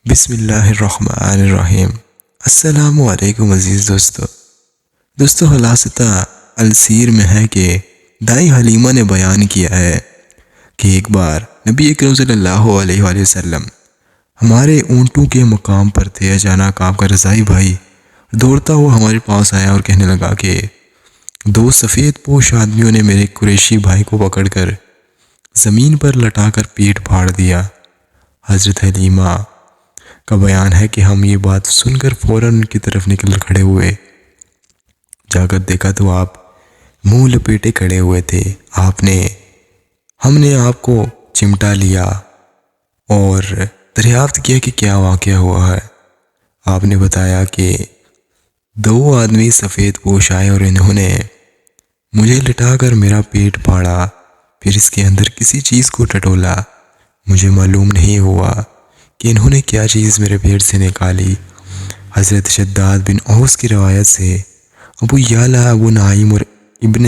بسم اللہ الرحمن الرحیم۔ السلام علیکم عزیز دوستو خلاصتہ السیر میں ہے کہ دائی حلیمہ نے بیان کیا ہے کہ ایک بار نبی اکرم صلی اللہ علیہ وآلہ وسلم ہمارے اونٹوں کے مقام پر تھے۔ اچانک آپ کا رضائی بھائی دوڑتا ہوا ہمارے پاس آیا اور کہنے لگا کہ دو سفید پوش آدمیوں نے میرے قریشی بھائی کو پکڑ کر زمین پر لٹا کر پیٹ پھاڑ دیا۔ حضرت حلیمہ کا بیان ہے کہ ہم یہ بات سن کر فوراً ان کی طرف نکل کھڑے ہوئے۔ جا کر دیکھا تو آپ منہ لپیٹے کھڑے ہوئے تھے۔ ہم نے آپ کو چمٹا لیا اور دریافت کیا کہ کیا واقعہ ہوا ہے۔ آپ نے بتایا کہ دو آدمی سفید پوش آئے اور انہوں نے مجھے لٹا کر میرا پیٹ پھاڑا، پھر اس کے اندر کسی چیز کو ٹٹولا۔ مجھے معلوم نہیں ہوا کہ انہوں نے کیا چیز میرے پیٹ سے نکالی۔ حضرت شداد بن اوس کی روایت سے ابو یعلا، ابو نعیم اور ابن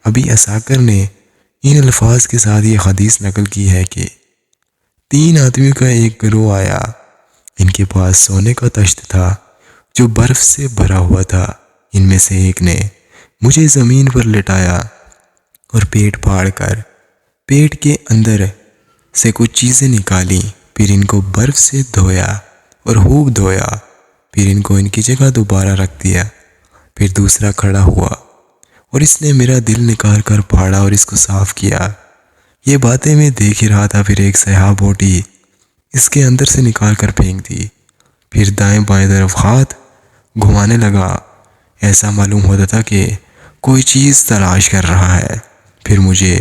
ابی عساکر نے ان الفاظ کے ساتھ یہ حدیث نقل کی ہے کہ تین آدمیوں کا ایک گروہ آیا۔ ان کے پاس سونے کا تشت تھا جو برف سے بھرا ہوا تھا۔ ان میں سے ایک نے مجھے زمین پر لٹایا اور پیٹ پھاڑ کر پیٹ کے اندر سے کچھ چیزیں نکالیں، پھر ان کو برف سے دھویا اور خوب دھویا، پھر ان کو ان کی جگہ دوبارہ رکھ دیا۔ پھر دوسرا کھڑا ہوا اور اس نے میرا دل نکال کر پھاڑا اور اس کو صاف کیا۔ یہ باتیں میں دیکھ ہی رہا تھا، پھر ایک سیاہ بوٹی اس کے اندر سے نکال کر پھینک دی۔ پھر دائیں بائیں طرف ہاتھ گھمانے لگا، ایسا معلوم ہوتا تھا کہ کوئی چیز تلاش کر رہا ہے۔ پھر مجھے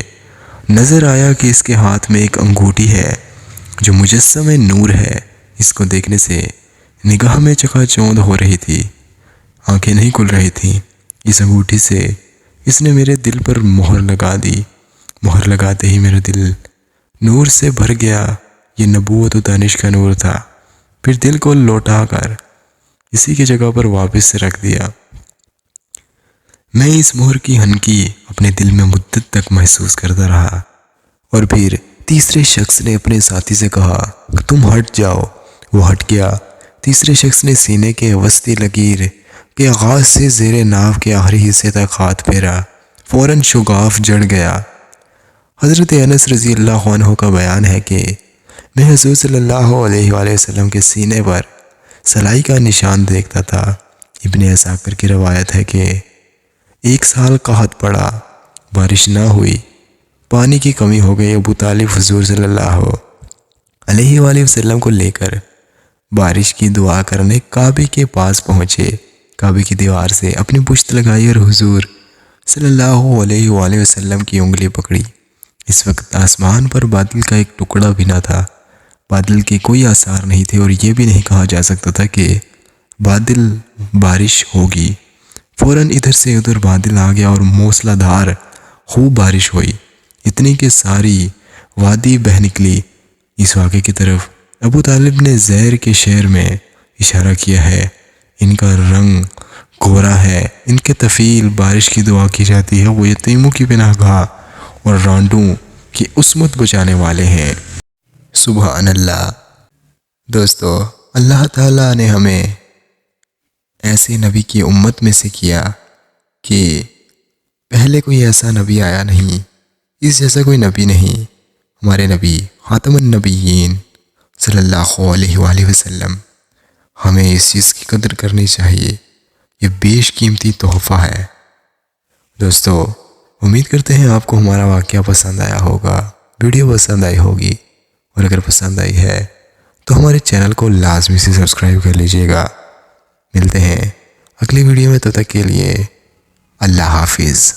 نظر آیا کہ اس کے ہاتھ میں ایک انگوٹھی ہے جو مجسم نور ہے۔ اس کو دیکھنے سے نگاہ میں چکا چوندھ ہو رہی تھی، آنکھیں نہیں کھل رہی تھیں۔ اس انگوٹھی سے اس نے میرے دل پر مہر لگا دی۔ مہر لگاتے ہی میرا دل نور سے بھر گیا۔ یہ نبوت و دانش کا نور تھا۔ پھر دل کو لوٹا کر اسی کی جگہ پر واپس سے رکھ دیا۔ میں اس مہر کی ہنکی اپنے دل میں مدت تک محسوس کرتا رہا، اور پھر تیسرے شخص نے اپنے ساتھی سے کہا کہ تم ہٹ جاؤ۔ وہ ہٹ گیا۔ تیسرے شخص نے سینے کے وسطی لکیر کے آغاز سے زیر ناف کے آخری حصے تک ہاتھ پھیرا، فوراً شگاف جڑ گیا۔ حضرت انس رضی اللہ عنہ کا بیان ہے کہ میں حضور صلی اللہ علیہ وآلہ وسلم کے سینے پر سلائی کا نشان دیکھتا تھا۔ ابن عساکر کی روایت ہے کہ 1 سال قحط پڑا، بارش نہ ہوئی، پانی کی کمی ہو گئی۔ ابو طالب حضور صلی اللہ علیہ وآلہ وسلم کو لے کر بارش کی دعا کرنے کعبے کے پاس پہنچے۔ کعبے کی دیوار سے اپنی پشت لگائی اور حضور صلی اللہ علیہ وآلہ وسلم کی انگلی پکڑی۔ اس وقت آسمان پر بادل کا ایک ٹکڑا بھی نہ تھا، بادل کے کوئی آثار نہیں تھے، اور یہ بھی نہیں کہا جا سکتا تھا کہ بارش ہوگی۔ فوراً ادھر سے ادھر بادل آ گیا اور موسلا دھار خوب بارش ہوئی، اتنی کہ ساری وادی بہہ نکلی۔ اس واقعے کی طرف ابو طالب نے زہر کے شعر میں اشارہ کیا ہے۔ ان کا رنگ گورا ہے، ان کے طفیل بارش کی دعا کی جاتی ہے، وہ یتیموں کی پناہ گاہ اور رانڈوں کی عصمت بچانے والے ہیں۔ سبحان اللہ۔ دوستو، اللہ تعالیٰ نے ہمیں ایسے نبی کی امت میں سے کیا کہ پہلے کوئی ایسا نبی آیا نہیں، اس جیسا کوئی نبی نہیں۔ ہمارے نبی خاتم النبیین صلی اللہ علیہ وآلہ وسلم، ہمیں اس چیز کی قدر کرنی چاہیے۔ یہ بیش قیمتی تحفہ ہے۔ دوستو، امید کرتے ہیں آپ کو ہمارا واقعہ پسند آیا ہوگا، ویڈیو پسند آئی ہوگی، اور اگر پسند آئی ہے تو ہمارے چینل کو لازمی سے سبسکرائب کر لیجئے گا۔ ملتے ہیں اگلی ویڈیو میں، تب تک کے لیے اللہ حافظ۔